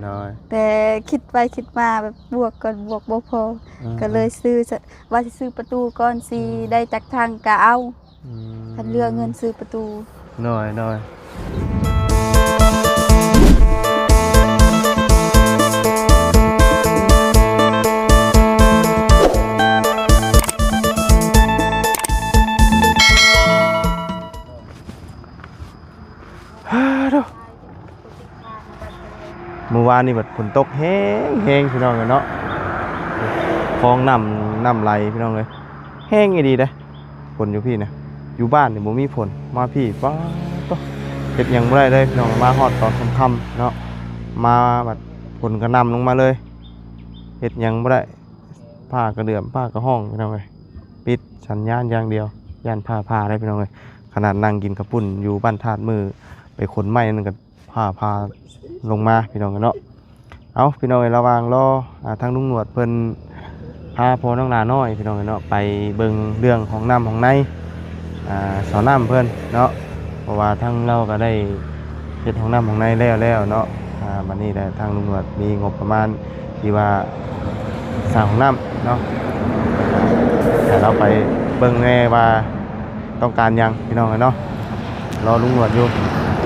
น้อยแต่คิดไปคิดมาแบบบวกก่อนบวกบ่พอก็เลยซื้อว่าสิซื้อประตูก่อนสิได้จากทางก็เอาคันเลือกเงินซื้อประตูน้อยเมื่อวานนี่แบบฝนตกแห้งพี่น้องเนาะคลองน้ำไหลพี่น้องเลยแห้งดีเด้ฝนอยู่พี่นะอยู่บ้านเนี่ยบ่มีฝนมาพี่ป้าต้องเฮ็ดหยังบ่ได้เลยพี่น้องมาฮอดตอนค่ำๆเนาะมาแบบฝนก็นำลงมาเลยเฮ็ดหยังบ่ได้ผ้ากระเดื่อมผ้ากระห้องพี่น้องเลยปิดสัญญาณอย่างเดียวย่านผ้าได้พี่น้องเลยขนาดนั่งกินกระปุ่นอยู่บ้านธาตุมือไปขนไม้นั่นก็ผ้าลงมาพี่น้องกันเนาะเอาพี่น้องระวังรอทางลุงหนวดเพิ่นพาพ่อน้องนาน้อยพี่น้องกันเนาะไปเบิ่งเรื่องของน้ำของในสอนน้ำเพิ่นเนาะเพราะว่าทางเราก็ได้เฮ็ดของน้ำของในแล้วเนาะบัดนี้ได้ทางลุงหนวดมีงบประมาณที่ว่าสร้างของน้ำเนาะแต่เราไปเบิ่งแน่ว่าต้องการยังพี่น้องกันเนาะรอลุงหนวดอยู่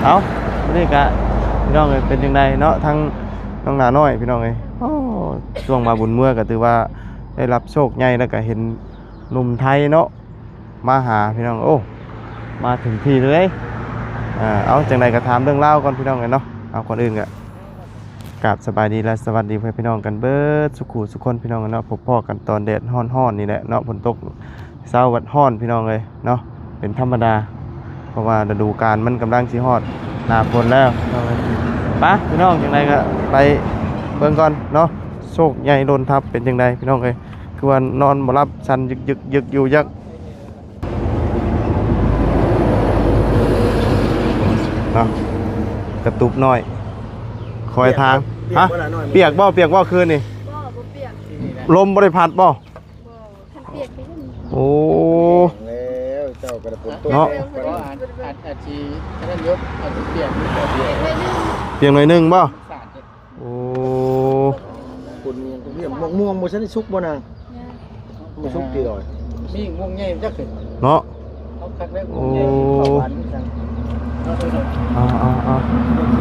เอาวันนี้ก็พี่น้องเป็นยังไงเนาะทั้งน้องนาน้อยพี่น้องช่วงมาบุญเมื่อก็ถือว่าได้รับโชคใหญ่แล้วก็เห็นหนุ่มไทยเนาะมาหาพี่น้องโอ้มาถึงที่เลยเอาจังใดก็ถามเรื่องเล่าก่อนพี่น้องกันเนาะเอาก่อนอื่นก็กราบสบายดีและสวัสดีพี่น้องกันเบิดสุขุสุขคนพี่น้องกันเนาะพบพ่อกันตอนแดดฮ้อนนี่แหละเนาะฝนตกเช้าวัดฮ้อนพี่น้องเลยเนาะเป็นธรรมดาเพราะว่าฤดูกาลมันกำลังสิฮอดหน้าฝนแล้วไปพี่น้องอย่างไรก็ไปเบิ่งก่อนเนาะโชคใหญ่โดนทับเป็นยังไงพี่น้องเอ้ยคือว่านอนบ่หลับสั่นยึกอยู่ยักเนาะกระตุบน้อยคอยทางฮะเปียกบ่คืนนี่บ่เปียกลมบ่ได้พัดบ่เปียกไปโอ้แล้วเจ้ากระปุกตัวเนาะอาชีนั่นยกอาชีเปียกเปียกหน่อยนึงบ่โอ้คุณเรียกม่วงบ่ซั่นสุกบ่นางบ่สุกกี่ดอยมีม่วงใหญ่จักขึ้นเนาะเอาคักแล้วม่วงใหญ่เข้าบ้านจัง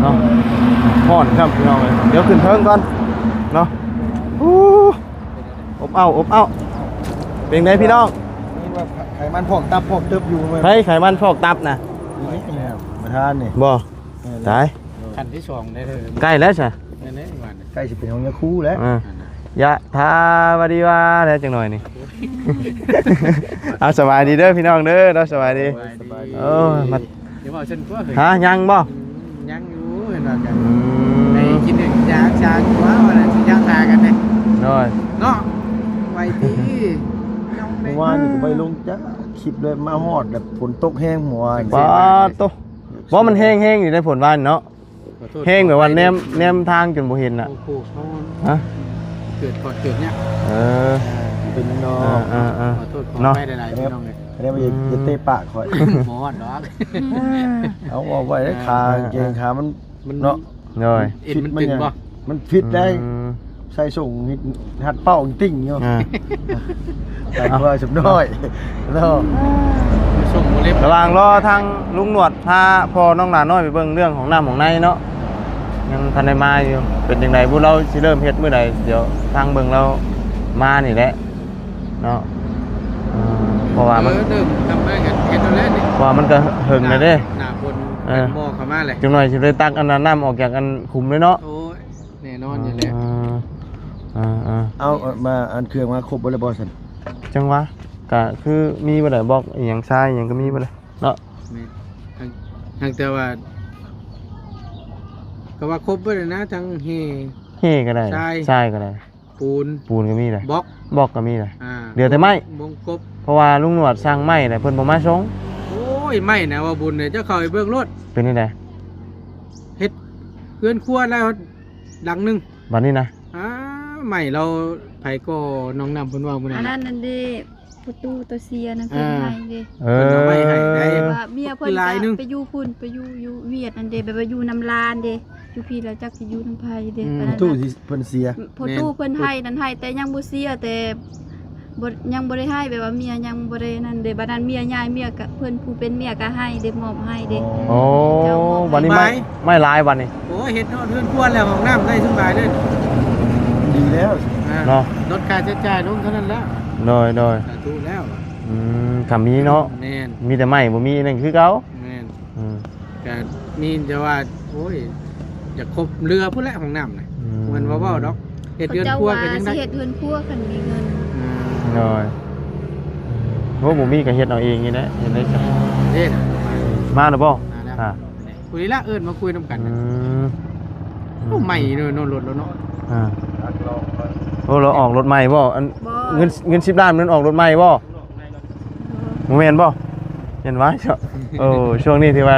เนาะฮ้อนครับพี่น้องเอ้ยเดี๋ยวขึ้นเทิงก่อนเนาะอบเอาเป็นไงพี่น้องนี่ว่าไขมันพอกตับพอกตึบอยู่เฮ้ยไขมันพอกตับนะนี่มาทานนี่บ่ตายขั้นที่2ได้เลยใกล้แล้วใช่นี่ๆว่าใกล้สิเป็นของยาคูแล้วยะทาวดีว่าแล้วจังหน่อยนี่เอาสบายดีเด้อพี่น้องเด้อเราสบายดีมาเดี๋ยวบอกฉันก็ฮะยังบ่ยังอยู่เห็นว่ากันในกินยาชาว่าวันนั้นสิยาทากันเนี่ยน้อยเนาะไว้ดีเมื่อวานนี่ก็ไปลงจ้ะคลิปเลยมาฮอดแบบฝนตกแห้งหัวป้าโตบ่มันแห้งอยู่ในฝนวานเนาะแห้งแบบวันแนมทางจนบ่เห็นน่ะฮะเกิดเนี่ยเป็นน้องขอโทษขอไม่ได้หลายพี่น้องเลยอันนี้มันจะเตะปากคอยหมอเนาะเอาเอาไว้ได้ขาเกงขามันเนาะเลยฟิตมันตึงป่ะมันฟิตได้ใส่ส่งหัดเป้าติ่งเนาะใส่เพื่อสุดน้อยแล้วส่งโมเลฟระหว่างรอทางลุงหนวดพาพ่อน้องหลานน้อยไปเบิ่งเรื่องของน้ำของในเนาะยังทันได้มาอยู่เป็นยังไงพวกเราสิเริ่มเฮ็ดเมื่อใดเดี๋ยวทางเบิ่งเรามานี่แหละเนาะเพราะว่ามันเริ่มทำมากันเฮ็ดแล้วนี่เพราะมันก็หึงเลยเด้หน้าฝนหม้อเข้ามาเลยจังหน่อยสิได้ตักอันน้ำออกจากอันคุมเลยเนาะโอ้ยแน่นอนอยู่แล้วเอามาอันเครื่องมาครบบ่เลยบ่ซั่นจังวะก็คือมีบ่ได้บอกอีหยังทรายอีหยังก็มีบ่เลยเนาะทางแต่ว่าก็ว่าครบบ่ได้นะทั้งเฮก็ได้ทรายก็ได้ปูนก็มีเลยบอกก็มีเลยเดี๋ยวแต่ไม้บงกบเพราะว่าลุงหนวดสร้างไม้น่ะเพิ่นบ่มาส่งโอ้ยไม้น่ะว่าบุญเนี่ยเจ้าเข้าไปเบิ่งรถเป็นจังได๋เฮ็ดเพื่อนครัวแล้วดังนึงบัดนี้นะไม้เราไผก็น้องนำเพิ่นว่ามื้อนั้นอันนั้นนั่นดิผ ประตูตัวเสียนั่นเพิ่นให้เด้ เอ เพิ่นเอาไว้ให้ได้ ว่าเมียเพิ่น หลายหนึ่ง ไปอยู่พุ่นไปอยู่เวียดนั่นเด้แบบว่าอยู่น้ำลานเด้อยู่พี่แล้วจักสิอยู่น้ำไผเด้ปานนั้น ตู้ น่ะ ที่เพิ่นเสีย พอตู้เพิ่นให้นั่นให้แต่ยังบ่เสียแต่บ่ยังบ่ได้ให้แบบว่าเมียยังบ่ได้นั่นเด้บัดนั้นเมียย้ายเมียก็เพิ่นผู้เป็นเมียก็ให้เด้มอบให้เด้ โอ้วันนี้ไม่หลายวันนี้ โอ้เฮ็ดเนาะเฮือนครัวแล้วห้องน้ำได้สบายเลยดีแล้ว เนาะ ลดค่าใช้จ่ายลงเท่านั้นแล้ว โดย สาธุแล้ว คำนี้เนาะ แม่น มีแต่ไม่บ่มีนั่นคือเก่า แม่น อืม ก็นี่จะว่าโอ้ยอยากครบเรือพุ่นแหละห้องน้ำน่ะมันเว้าๆดอกเฮ็ดเฮือนครัวก็ยังได้ สิเฮ็ดเฮือนครัวคันมีเงิน โดยโอ้บ่มีก็เฮ็ดเอาเองนี่แหละเฮ็ดได้จ้ะ เด้น่ะ มาแล้วบ่ มาแล้ว อ่า คุยละเอิ้นมาคุยนํกัน อื นะ ม โอ้ใหม่เนาะรถแล้วเนาะ อ่าโอ้เราออกรถใหม่บ่อัน บ่ เงิน10ล้านมันออกรถใหม่บ่บ่แม่นบ่เห็นว่าโอ้ช่วงนี้ที่ว่า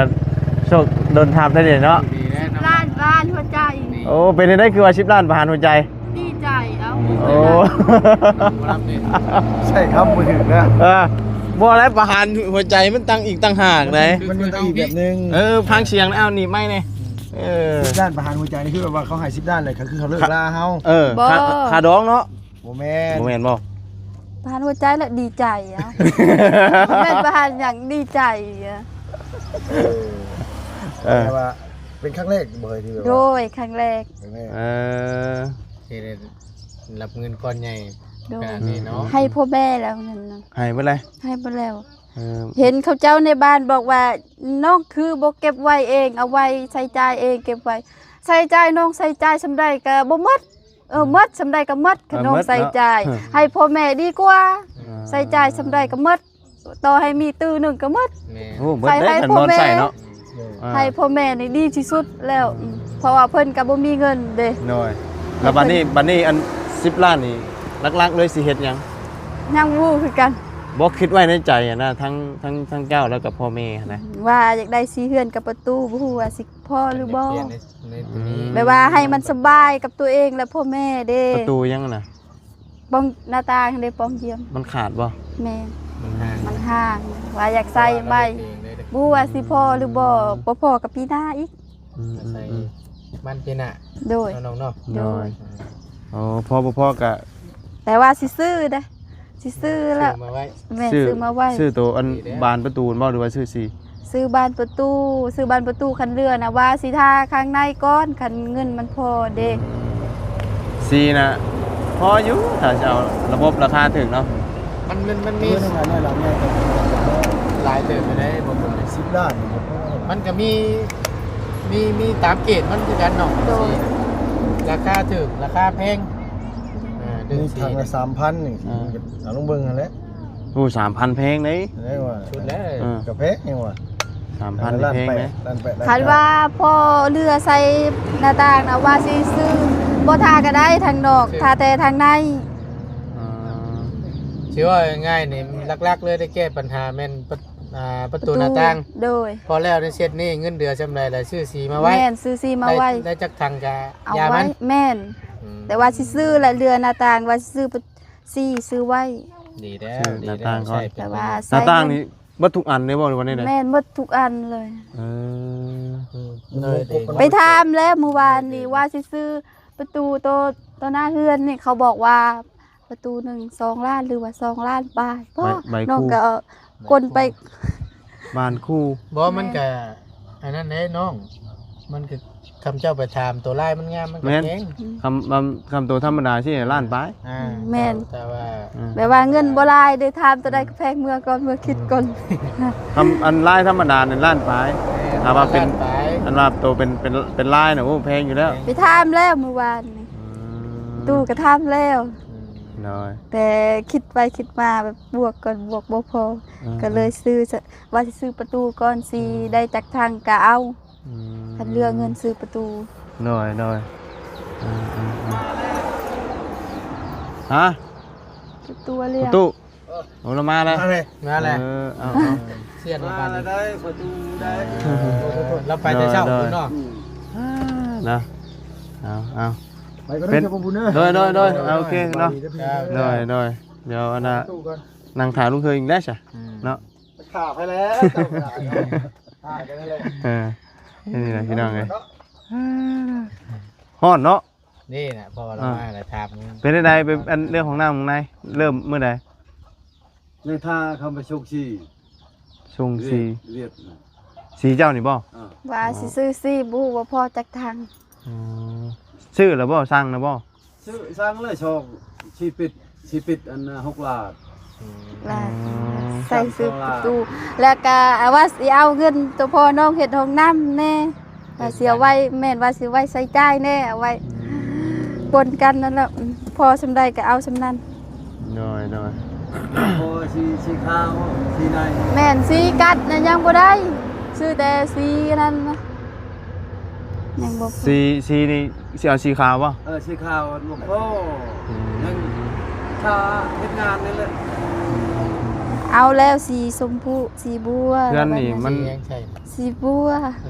โชคโดนทับได้เด้เนาะ ดีแล้วเนาะ ล้านหัวใจ โอ้เป็นได้คือว่า10ล้านประหารหัวใจ ดีใจเอ้า โอ้ บ่รับนี่ใช่ครับบ่ถึงนะ บ่แล้วประหารหัวใจมันตั้งอีกตั้งหากเลย มันต้องอีกแบบนึง พังเสียงแล้วเอานี่ไม่เนี่ย10ด้านประหารหัวใจนี่คือว่าเขาให้10ด้านเลยคือเขาเลิกลาเฮา ขาดองเนาะ บ่แม่น บ่แม่นบ่ ประหารหัวใจแล้วดีใจเอ้าแม่นประหารอย่างดีใจอะ แต่ว่าเป็นครั้งแรกบ่เคยที่แบบ โดยครั้งแรก ที่ได้รับเงินก้อนใหญ่ โดย ขนาดนี้เนาะ ให้พ่อแม่แล้วนั่นน่ะ ให้ไปเลย ให้ไปแล้ว เห็นเขาเจ้าในบ้านบอกว่าน้องคือบ่เก็บไว้เองเอาไว้ใช้จ่ายเองเก็บไว้ใช้จ่ายน้องใช้จ่ายสำใดก็บ่หมดหมดสำใดก็หมดขนมใส่จ่ายให้พ่อแม่ดีกว่าใส่จ่ายสำใดก็หมดต่อให้มีตื้อหนึงก็หมด แม่ โอ้เบิดได้กันนอนใส่เนาะ ให้พ่อแม่นี่ดีที่สุดแล้วเพราะว่าเพิ่นก็บ่มีเงินเด้ น้อยแล้วบัดนี้อัน10ล้านนี่ลักๆเลยสิเฮ็ดหยัง ยังวู้คือกัน บ่คิดไว้ในใจอะนะทั้งเจ้าแล้วก็พ่อแม่นะ ว่าอยากได้สีเฮือนกับประตูบ่ฮู้ว่าสิพอหรือบ่ เปลี่ยนในตัวนี้ แบบว่าให้มันสบายกับตัวเองและพ่อแม่เด้ ประตูยังน่ะ ป้องหน้าต่างเด้ป้องเยี่ยม มันขาดบ่ แม่ มันห่าง มันห่างว่าอยากใส่ใบบ่ฮู้ว่าสิพอหรือบ่พอกับปีหน้าอีก ใส่มันเป็นอ่ะ โดย น้องๆเนาะ น้อยอ๋อพ่อก็ แต่ว่าสิซื้อเด้อสิซื้อแล้ว มาไว้ แม่ซื้อมาไว้ ซื้อตัวอันบานประตูบ่หรือว่าซื้อสี ซื้อบ้านประตูคันเรือนะว่าสิทาข้างในก่อนคันเงินมันพอเด้ สีน่ะพออยู่ถ้าจะเอาระบบราคาถึงเนาะ มัน มี มี ทำงานได้เราเนี่ย หลายเติมไปได้บ่บ่ 10ล้าน มันก็มีตามเกณฑ์มันคือกันเนาะราคาถูกราคาแพงดึง มี สี ทางละ 3,000นี่เอาลงเบิ่งหั่นแหละ โอ้3,000เพลงเลย ได้ว่า ชุดแล้ว กาแฟยังว่า 3,000เพลงเลย ล้านแปด คันว่าพอเรือใส่หน้าต่างนะว่าสิซื้อบ่ทาก็ได้ทางนอกทาแต่ทางใน ชื่อว่าง่ายนี่ลักๆเลยได้แก้ปัญหาแม่นประตูหน้าต่าง โดย พอแล้วในเซตนี้เงินเดือนจำไรแล้วชื่อสีมาไว้ แม่นซื้อซีมาไว้ ได้จักทางกะ เอา ยา ไว้ มัน แม่น แต่ว่าสิซื้อละเรือหน้าต่างว่าสิซื้อซื้อไว้ ดีแล้ว หน้าต่างก่อน แต่ว่า หน้าต่างนี่บ่ทุกอันเลยบ่หรือว่านี่ได้ แม่นหมดทุกอันเลย เออ เลยดี ไปถามแล้วเมื่อวานนี่ว่าสิซื้อประตูตัวหน้าเฮือนนี่เขาบอกว่าประตูหนึ่ง2 ล้านหรือว่า2 ล้านบาทพ่อน้องก็กลไป บ้านคู่ บ่มันก็อันนั้นแหละน้อง มันก็คำเจ้าไปถามตัวลายมันงามมันก็แพง คำตัวธรรมดาที่ล้านไป แม่น แต่ว่า แบบว่าเงินบ่หลายได้ถามตัวใดก็แพงเมื่อก่อนเมื่อคิดก่อน อันลายธรรมดาเนี่ยล้านไปถ้าว่าเป็น ไป อันว่าตัวเป็นลายน่ะโอ้แพงอยู่แล้ว ไปถามแล้วเมื่อวานนี่ตู้ก็ถามแล้ว น้อย แต่คิดไปคิดมาแบบบวกก่อนบวกบ่พอก็เลยซื้อว่าสิซื้อประตูก่อนสิได้จากทางก็เอาคันเรือเงินซื้อประตู น้อยฮะ ประตูเรี ป ยก ระตูโอ้เรามาแล้ว มาเลย มาแล้ว เอา เสียนมาบ้านนี้ ได้ประตูได้ เราไปแต่เช้าคุณเนาะ นะเอา ไปก็ได้เจ้าบุญเนอะ โดยโอเคเนาะโดยเดี๋ยวอันน่ะ ตู้ก่อน นั่งถ่ายลุงเคยอีกแล้วจ้ะเนาะ ขาไปแล้วเจ้าขากันเลย นี่แหละพี่น้องเลยฮ้อนเนาะ นี่น่ะพอเรามาแล้วถาม เป็นได้เป็นอันเรื่องของน้ำของนายเริ่มเมื่อใด ในท่าเขาไปชกชี ชงสี เรียด สีเจ้านี่บ่ ว่าสิซื้อซี่บูว่าพอจักทาง ชื่อแล้วบ่สั่งแล้วบ่ ชื่อสร้างเลยชกชีปิดอัน6 ลาด ล่ะใส่ซื้อประตูแล้วก็ว่าสิเอาเงินตัวพ่อน้องเฮ็ดห้องน้ำแน่ว่าสิเอาไว้แม่นว่าสิไว้ใส่จ่ายแน่เอาไว้ปนกันนั่นแหละพอสำใดก็เอาสำนั้น น้อย โอ้ชีขาวชีใน แม่นสีกัดน่ะยังบ่ได้ซื้อแต่สีนั่นนะยังบ่ สีนี่สิเอาสีขาวบ่ ชีขาวหลวงพ่อยังถ้าเฮ็ดงานนี่แหละ เอาแล้วสีชมพูสีบัว เพื่อนนี่มัน สีบัว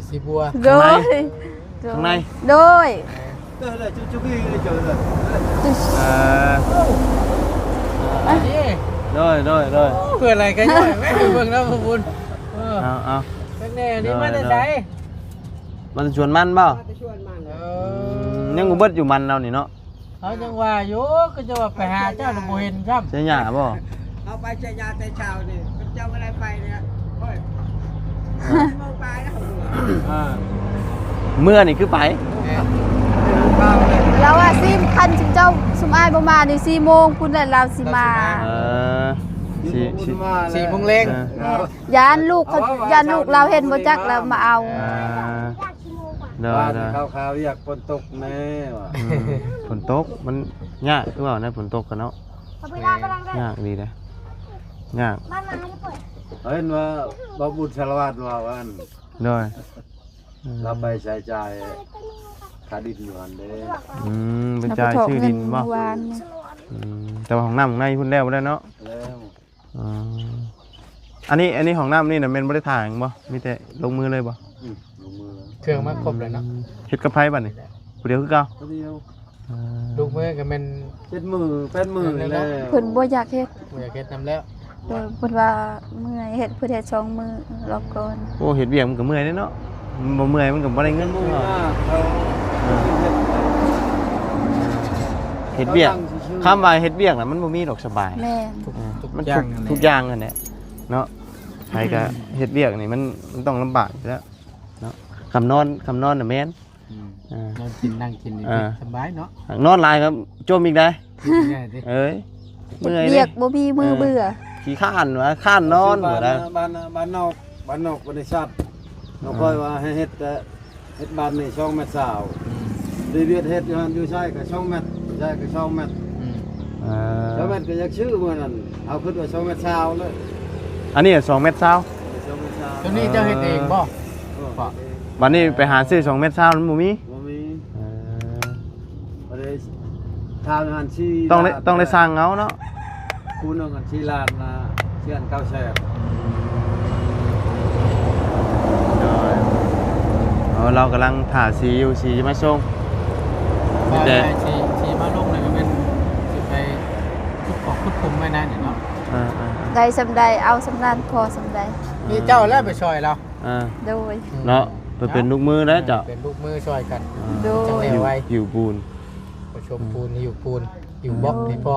สีบัว โดย ข้างใน โดย เด้อเลยจุ๊บๆเลยเจอเลย โดย เพื่ออะไรกันย่อยไม่ดูเบิ่งแล้วพบุญ เอา เป็นแน่นี่มันจะใช้ มันชวนมันเปล่ายังกูเบิดอยู่มันเรานี่เนาะ เขาจังว่าอยู่ก็จะว่าไปหาเจ้าหรือบ่เห็นครับ ใช่หยาบ่ เอาไปเจ้ายาแต่เช้านี่เจ้าอะไรไปเนี่ยโอ้ยมองไปนะ เมื่อนี่คือไป แล้วว่าสิคันสิเจ้าสมอายบ่มานี่4โมงพุ่นแล้วเราสิมา 4 โมงเล็ง ยานลูกเขายานลูกเราเห็นบ่จักแล้วมาเอา เด้อ บ้านขาวๆอยากฝนตกแน่ว่ะ ฝนตกมันยากคือเปล่านะฝนตกกันเนาะยากดีนะยาก เห็นว่าบ่บุญสารวัตรว่าวัน เด้อ เราไปใช้จ่ายค่าดินอยู่อันเด้ เป็นจ่ายชื่อดินบ่ เมื่อวานนี่ แต่ว่าของน้ำของในพุ่นแล้วบ่ได้เนาะ แล้ว อันนี้ของน้ำนี่น่ะแม่นบ่ได้ถ่ายบ่มีแต่ลงมือเลยบ่ ลงมือ เครื่องมาครบเลยเนาะ เฮ็ดกับไผบัดนี้ผู้เดียวคือเก่า ก็เดียว ลูกมือก็เป็น เป็นมือแล้ว เพิ่นบ่อยากเฮ็ด บ่อยากเฮ็ดนำแล้ว โดยเพิ่นว่าเมื่อยเฮ็ดเพิ่นเฮ็ด2มื้อรอบก่อน โอ้เฮ็ดเวียกมันก็เมื่อยเด้เนาะมันบ่เมื่อยมันก็บ่ได้เงิน มือ เนาะ เขา เฮ็ดเวียกคำว่าเฮ็ดเวียกน่ะมันบ่มีดอกสบาย แม่น มันทุกอย่างนั่นแหละเนาะใครก็เฮ็ดเวียกนี่มันต้องลำบากอยู่แล้วเนาะคำนอนน่ะแม่น นอนกินนั่งกินนี่สบายเนาะ นอนหลายครับจมอีกได้ ง่ายดิ เอ้ย เฮ็ด เมื่อย เวี เด้ ยกบ่มีมือเบื่อ ขี้ข้านวะข้านนอนบ่ได้ บ้านนอกบริษัทเราค่อยว่าให้เฮ็ดแต่เฮ็ดบ้านนี่2 เมตรดีเวียดเฮ็ดอยู่ใช่ก็2 เมตรใช่ก็2 เมตร2 เมตรก็อยากชื่อมื้อนั้นเอาขึ้นว่า2 เมตรเลย อันนี้2 เมตรเช้า 2 เมตร ตัวนี้เจ้าเฮ็ดเองบ่ วันนี้ไปหาซื้อ2 เมตรเช้ามันบ่มี บ่มีบ่ได้ทางหันชี ต้องได้สร้างเอาเนาะ คุณเอากันชีลานมาเชื่อน9แสน เรากำลังถ่าสีอยู่สีจะมาส่ง แต่สีมาลงเลยก็เป็นสิไปทุกของทุกคุมไว้นะเนาะ ได้สำใดเอาสำนั้นพอสำใด นี่เจ้าแล้วไปช่วยเรา โดย เนาะเป็นลูกมือแล้วจ้ะ เป็นลูกมือช่วยกัน โดย หิวปูน ผู้ชมปูนอยู่บล็อกนี่พ่อ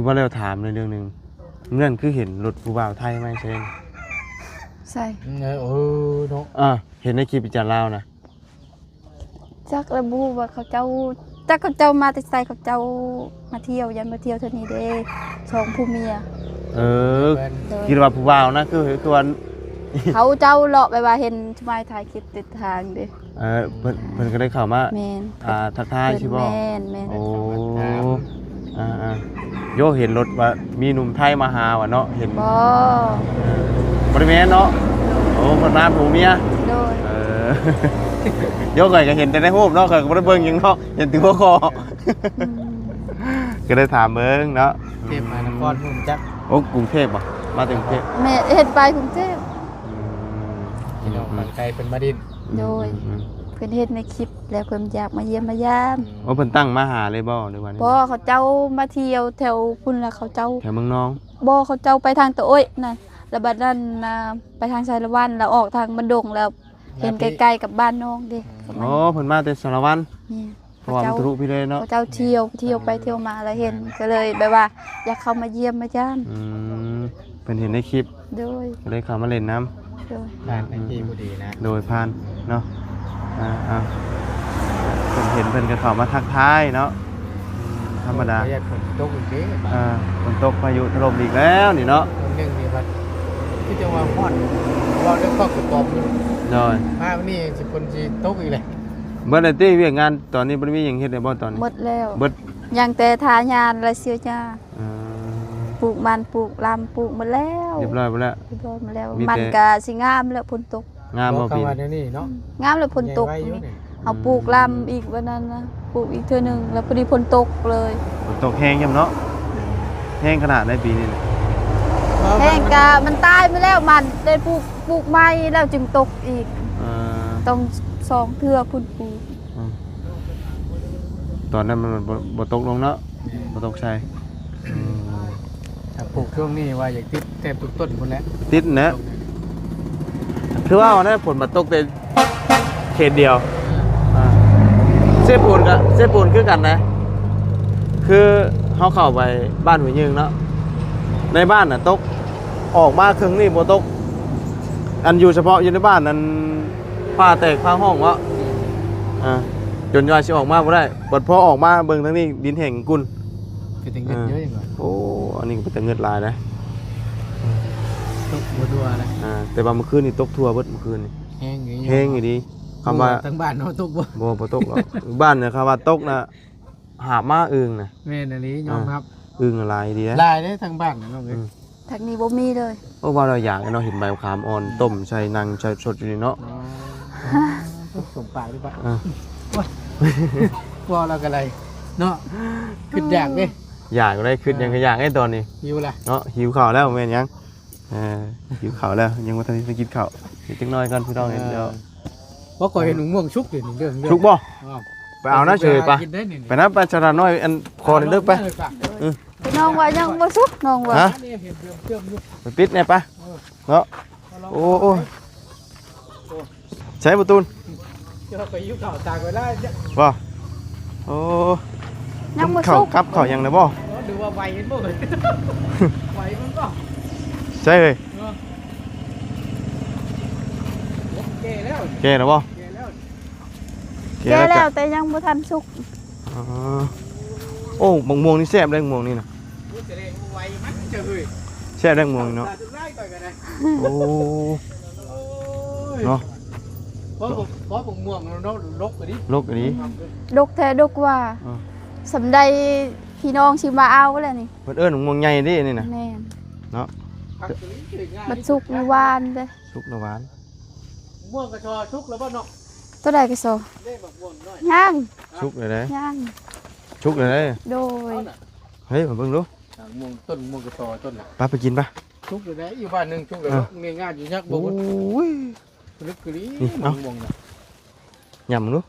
ว่าแล้วถามในเรื่องนึงเงื่อนคือเห็นรถผู้บ่าวไทยไหมเชน ใช่ เนาะ เห็นในคลิปจารลาวนะ จักระบุว่าเขาเจ้าจักเขาเจ้ามาแต่ไสเขาเจ้ามาเที่ยวยันมาเที่ยวเท่านี้เด้สองผู้เมีย คิดว่าผู้บ่าวนะคือว่า เขาเจ้าเลาะไปว่าเห็นชมายถ่ายคลิปติดทางเด้ เพิ่นก็ได้ข่าวมา แม่น ทักทายใช่ป่ะ แม่น โอ้โยเห็นรถว่ามีหนุ่มไทยมาหาว่ะเนาะเห็น บ่ บริเวณเนาะโอ้คนน้าผู้เมีย โดย โยเคยก็เห็นแต่ในรูปเนาะเคยก็บ่ได้เบิ่งหยังเนาะเห็นถึงหัวคอก็ได้ถามเบิ่งเนาะ เทพมานครพุ่มจัก โอ้กรุงเทพบ่มาถึงกรุงเทพ แม่เห็นไปกรุงเทพ พี่น้องฝั่งไกลเป็นมาดิน โดย เพิ่นเฮ็ดในคลิปแล้วเพิ่นอยากมาเยี่ยมมายาม โอ้เพิ่นตั้งมาหาเลยบ่หรือว่านี่ บ่เขาเจ้ามาเที่ยวแถวพุ่นแล้วเขาเจ้า แถวเมืองน้อง บ่เขาเจ้าไปทางตะโอ้ยนั่นแล้วบัดนั้นไปทางไชยละวันแล้วออกทางบันดงแล้วเห็นใกล้ๆกับบ้านน้องเด้ โอ้เพิ่นมาแต่สารวัตร นี่ เพราะว่ามันทะลุพี่เลยเนาะ เขาเจ้าเที่ยวไปเที่ยวมาแล้วเห็นก็เลยแบบว่าอยากเข้ามาเยี่ยมมายาม เพิ่นเห็นในคลิป โดย ก็เลยเข้ามาเล่นน้ โดย ผ่านในที่พอดีนะ ำโดยผ่านเนาะเพิ่นเห็นเพิ่นก็เข้ามาทักทายเนาะธรรมดา ประหยัดฝนตกอีกเด้ ฝนตกพายุถล่มอีกแล้วนี่เนาะ คนหนึงนี่บัดที่จะว่าฮอดว่าเรื่องข้อกระป๋อมอยู่ โดย มาวันนี้สิคนสิตกอีกเลย เบิดได้ติเวียกงานตอนนี้บ่ได้มีหยังเฮ็ดได้บ่ตอนนี้ หมดแล้ว เบิด ยังแต่ทายานและเสียจ้า เอ่อ ปลูกมันปลูกลำปลูกหมดแล้ว เรียบร้อยหมดแล้ว เรียบร้อยหมาแล้ว มีแต่ มันก็สิงามแล้วฝนตก งามบ่ เข้า ปี มาเดี๋ยวนี้เนาะ งามแล้วฝนตก ใหญ่ไว้อยู่นี่ เอาปลูกลำอีกวันนั้นนะปลูกอีกเทื่อหนึงแล้วพอดีฝนตกเลย ฝนตกแห้งยำเนาะแห้งขนาดได้ปีนี้น่ะ แห้งกะมันตายไปแล้วมันได้ปลูกใหม่แล้วจึงตกอีก เอ่อ ต้องสองเทื่อพุ่นปลูก ตอนนั้นมันบ่ตกลงเนาะบ่ตกใช่อืม ถ้าปลูกช่วงนี้ว่าอยากติดแทบทุกต้นหมดแล้ว ติดนะคือว่าวันนั้นฝนมาตกแต่เขตเดียวเซปูนคือกันนะ คือเขาเข้าไปบ้านหัวยิงเนาะในบ้านน่ะตกออกมาครึ่งนี่บ่ตก อันอยู่เฉพาะอยู่ในบ้านนั้นผ้าแตกผ้าห้องวะจนว่าสิออกมาบ่ได้บัดพอออกมาเบิ่งทั้งนี้ดินแห้งกุ่น คือถึงเงินเยอะอย่างก่อน โอ้อันนี้ก็เป็นแต่เงินลายนะ ตกบัวๆเลย แต่ว่าเมื่อคืนนี่ตกทั่วเบิดเมื่อคืนนี่ แห้งอย่างนี้ แห้งอยู่ดีคำว่า ทั้งบ้านเนาะตกบ่ บ่ตกหรอก บ้านเนี่ยคำว่าตกนะหาบมาอึงนะ แม่นอันนี้ยอมรับ อึงอะไรดีนะ ลายได้ทั้งบ้านนะน้องเอ้ย ทางนี้บ่มีเลย โอ้ว่าเราอยากให้เราเห็นใบมะขามอ่อนต้มใส่นังใส่สดอยู่นี่เนาะ สมปากหรือเปล่า อ่า ว่าเรากันอะไรเนาะขึ้นอยากเด้ อยากได้ขึ้นยังก็อยากให้ตอนนี้ หิวล่ะ เนาะหิวข้าวแล้วแม่นยังหิวข้าวแล้วยังบ่ทันได้กินข้าวเดี๋ยวจักหน่อยก่อนพี่น้องเดี๋ยว บ่ก่อยเห็นหนุ่มม่วงชุกเดี๋ยวนี้เรื่อง ชุกบ่ อ้าว ไปเอานะเฉยปะ กินได้นี่ ไปนะไปชนะน้อยอันคอนี่เด้อไป พี่น้องว่ายังบ่สุกน้องว่า ฮะ นี่เห็นเชื่อมอยู่ ไปปิดแน่ปะเนาะโอ้ใช้ประตูน เจอไปยิ้วเข่าตากไว้ได้เนี่ย บ่โอ้ ยังบ่ เข้า สุก กับเข้ายังนะบ่ ดูว่าไวเห็นบ่เลยไวมันก็ ใช่เลย แก่แล้ว แกนะบ่ แก่แล้ว แก แก่ แล้ว แล้ จ้ะ วแต่ยังบ่ทันสุก อ๋อโอ้บางม่วงนี่แซ่บได้ม่วงนี่นะ รู้สึกเลยไวมันเจอเลย แซ่บได้ม่วงนี่เนาะ ตาจุดไล่ต่อยกันนะ โอ้เนาะ เพราะผมม่วงเราลกกว่านี้ ลกอันนี้ ดกแท้ดกว่า อ่า สำใดพี่น้องสิมาเอาแล้วนี่ เพิ่นเอิ้นม่วงใหญ่นี่นี่นะ แม่น เนาะ ผักตัวนี้ถึงง่าย มันสุกมีหวานเด้ สุกนะหวาน ม่วงกระชอชุกแล้วป่ะเนาะ ตัวใดก็โซ ได้แบบม่วงน้อย ย่าง สุกเลยเด้ ย่าง สุกเลยเด้ โดย เฮ้ยมาเบิ่งดู ม่วงต้นม่วงกระชอต้นน่ะ ไปกินปะ ชุกเลยนะอยู่บ้านหนึ่งชุกเลยง่ายๆอยู่ยักษ์ โอ้ บ่ ย ลึกกะลี นี่เอา ม่วงน่ะ ยำดู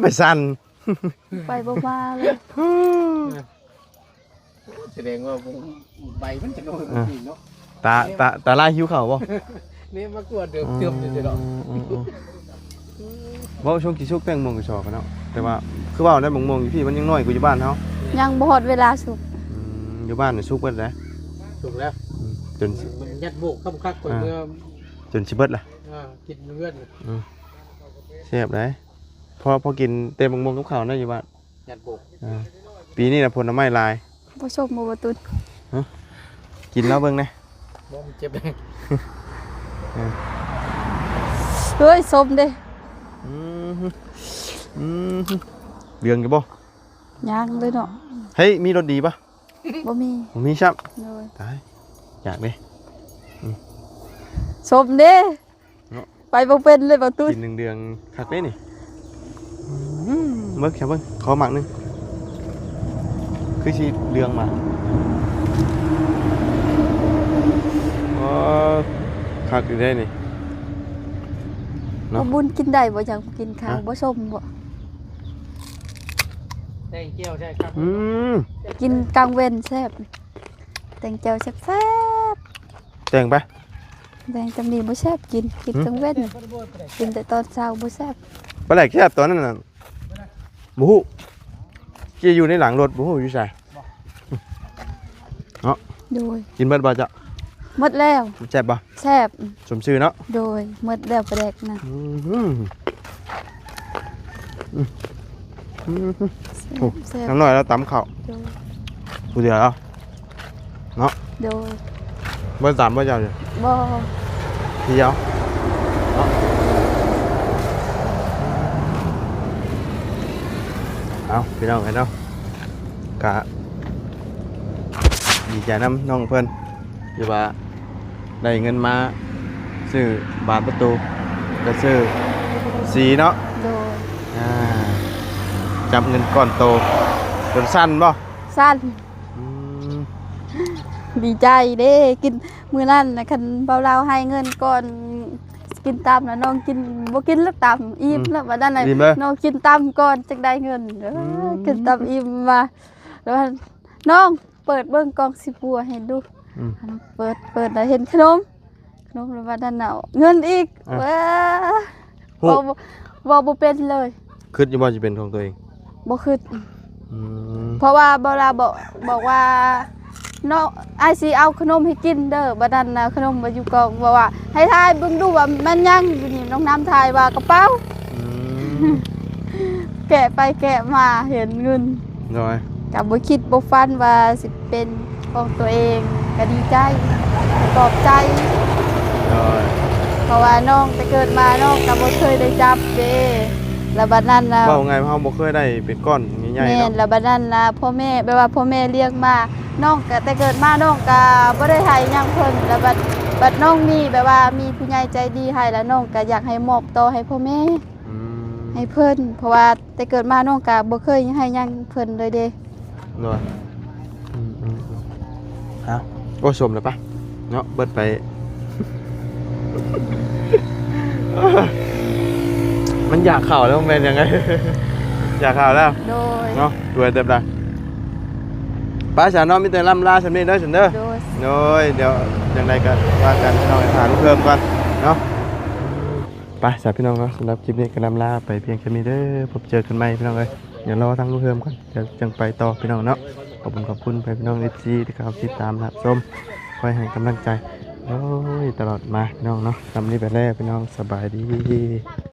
ไปสั่น ไปบ่มาเลย แสดงว่าใบมันจะน้อยจริงเนาะ ตาลายหิวข้าวบ่ นี่มากลัวเดิมเติมเดี๋ยวเนาะ บ่ช่วงกี่ชุกแตงโมงก็ชอบกันเนาะแต่ว่าคือว่าได้บางโมงอยู่พี่มันยังน้อยกว่าอยู่บ้านเฮา ยังบ่ฮอดเวลาสุก อยู่บ้านนี่ชุกเบิดแล้ว ถูกแล้ว จน มันยัดโบกข้ามคักคนเมื่อ จนสิเบิดล่ะ กินเงื่อน แซ่บเลยพอกินเต็มบางโมงกับข้าวได้อยู่บ้าน ยัดโบก ปีนี้น่ะผลไม้ลาย บ่ชมบ่บ่ตุน กินแล้วเบิ่งนะ บ่มันเจ็บเลย เฮ้ยสมเด้ เรื่องอยู่บ่ ย่างเลยเนาะ เฮ้ยมีรถดีปะ บ่มี ผมมีชับ เลย ตายอยากเด้ สมเด้ เนาะ ไปบ่เป็นเลยบ่ตุน กินเดืองคักเด้นี่เบิ่งแค่เบิ่งขอหมักหนึงคือสิเดืองมาคักอยู่ได้นี่ เนาะ บ่บุญกินได้บ่อยากกินข้าว ฮะ บ่ส้มบ่ แตงเกียวใช่ครับ อืม กินกลางเว้นแซ่บแตงเจียวแซ่บ แต่งไป ๆแตงจำนี้บ่แซ่บกินกลางเว้นกินแต่ตอนเช้าบ่แซ่บ ปลาแหลกแคบตอนนั้นน่ะบ่ฮู้ที่อยู่ในหลังรถบ่ฮู้อยู่ไส โดย กินเบิดบ่จ๊ะ หมดแล้ว แซ่บบ่ แซ่บ สมชื่อเนาะ โดยหมดแล้วประแดกนะ อืมโอ้ แซ่บ น้ำหน่อยแล้วตำข้าว โดย ผู้เดียวแล้ว โดย เบิด3บ่เจ้าเด้อ บ่ เดียวเนาะเอาพี่น้องกันเนาะกะดีใจน้ำน้องเพิ่นอยู่ว่าได้เงินมาซื้อบานประตูก็ซื้อสีเนาะ โดย อ่าจับเงินก้อนโตจนสั้นบ่ สั้น อืม ดีใจเด้กินมื้อนั้นนะคันเบาเราให้เงินก่อนกินตามแล้วน้องกินบ่กินแล้วตามอิ่มแล้วบัดนั้นน่ะ ดีไหม น้องกินตามก่อนจักได้เงินกินตามอิ่มมาแล้วน้องเปิดเบิ่งกล่องสิปัวให้ดู อืม เปิดแล้วเห็นขนมแล้วบัดนั้นน่ะเงินอีก อ่ะ ว้า ฮู้ บ่เป็นเลย คิดอยู่บ่สิเป็นของตัวเอง บ่คิด อืม เพราะว่าเบาลาบอกว่าน้องไอซีเอาขนมให้กินเด้อบัดนั้นนะขนมมาอยู่กองบอกว่าให้ทายเบิ่งดูว่ามันยังอยู่นี่น้องน้ำทายว่ากระเป๋า อืม แกะไปแกะมาเห็นเงิน น้อย กับบ่คิดบ่ฟันว่าสิเป็นของตัวเองก็ดีใจปลอบใจ น้อย เพราะว่าน้องแต่เกิดมาน้องก็บ่เคยได้จับเด้แล้วบัดนั้นนะ เว้าไงเฮาบ่เคยได้เป็นก้อนใหญ่ๆ แม่น เนาะ แล้วบัดนั้นนะพ่อแม่แปลว่าพ่อแม่เลี้ยงมาน้องก็แต่เกิดมาน้องก็บ่ได้ให้หยังเพิ่นแล้วบัดน้องมีแบบว่ามีผู้ใหญ่ใจดีให้แล้วน้องก็อยากให้มอบต่อให้พ่อแม่ อืม ให้เพิ่นเพราะว่าแต่เกิดมาน้องก็บ่เคยให้หยังเพิ่นเลยเด้ น้อยเอาโอ้ชมแล้วปะเนาะเบิดไป มันอยากข่าวแล้วมันเป็นยังไง อยากข่าวแล้ว โดย เนาะด้วยเต็มได้ป้าฉันเนาะมีแต่ล่ำลาฉันนี่เด้อฉันเด้อ โดย โน้ยเดี๋ยวยังไงกันว่ากันพี่น้องหาลูกเพิ่มกันเนาะไปสาพี่น้องเนาะสำหรับคลิปนี้ก็ล่ำลาไปเพียงแค่นี้เด้อพบเจอกันใหม่พี่น้องเลยเดี๋ยวรอทั้งลูกเพิ่มก่อนเดี๋ยวจังไปต่อพี่น้องเนาะขอบคุณไปพี่น้องเอฟซีที่เขาติดตามรับชมคอยให้กำลังใจโอ้ยตลอดมาพี่น้องเนาะทำนี้ไปแล้วพี่น้องสบายดี